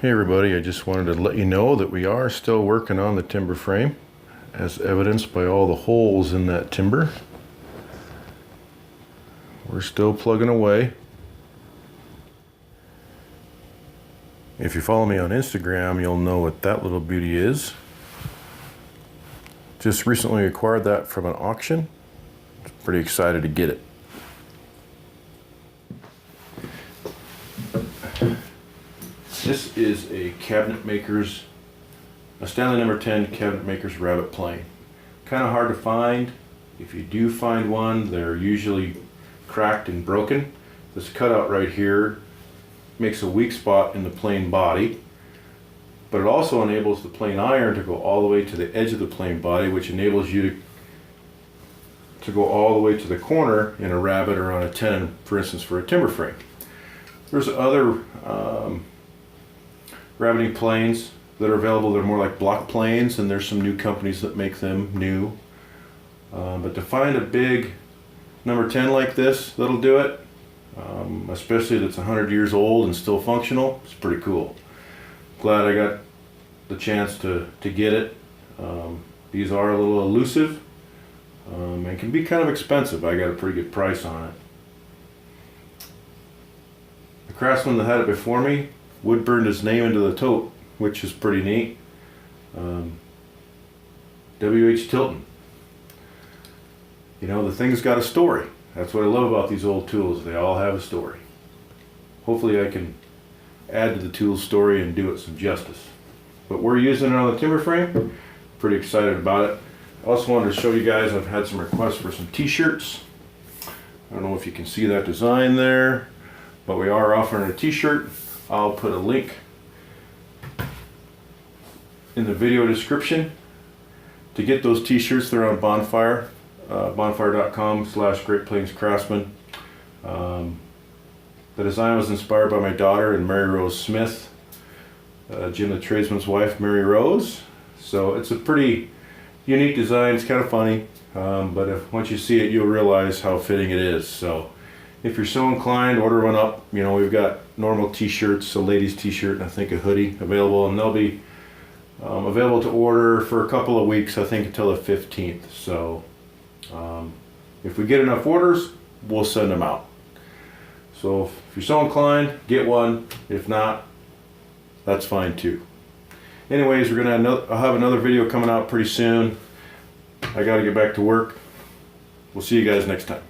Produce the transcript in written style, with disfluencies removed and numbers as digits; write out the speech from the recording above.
Hey everybody, I just wanted to let you know that we are still working on the timber frame, as evidenced by all the holes in that timber. We're still plugging away. If you follow me on Instagram, you'll know what that little beauty is. Just recently acquired that from an auction. Pretty excited to get it. This is a Stanley No. 10 Cabinet Makers Rabbet Plane. Kind of hard to find. If you do find one, they're usually cracked and broken. This cutout right here makes a weak spot in the plane body, but it also enables the plane iron to go all the way to the edge of the plane body, which enables you to go all the way to the corner in a rabbet or on a tenon, for instance, for a timber frame. There's other rabbeting planes that are available. They're more like block planes, and there's some new companies that make them new. But to find a big number 10 like this that'll do it, especially that's 100 years old and still functional, it's pretty cool. Glad I got the chance to get it. These are a little elusive and can be kind of expensive. I got a pretty good price on it. The Craftsman that had it before me wood burned his name into the tote, which is pretty neat. W.H. Tilton. You know, the thing's got a story. That's what I love about these old tools. They all have a story. Hopefully I can add to the tool's story and do it some justice. But we're using it on the timber frame. Pretty excited about it. I also wanted to show you guys, I've had some requests for some t-shirts. I don't know if you can see that design there, but we are offering a t-shirt. I'll put a link in the video description to get those t-shirts. They're on Bonfire, bonfire.com/GreatPlainsCraftsman. The design was inspired by my daughter and Mary Rose Smith, Jim the tradesman's wife, Mary Rose. So it's a pretty unique design. It's kind of funny, but once you see it, you'll realize how fitting it is. So if you're so inclined, order one up. You know, we've got normal t-shirts, a ladies t-shirt, and I think a hoodie available, and they'll be available to order for a couple of weeks, I think until the 15th. So if we get enough orders, we'll send them out. So if you're so inclined, get one. If not, that's fine too. Anyways, I'll have another video coming out pretty soon. I gotta get back to work. We'll see you guys next time.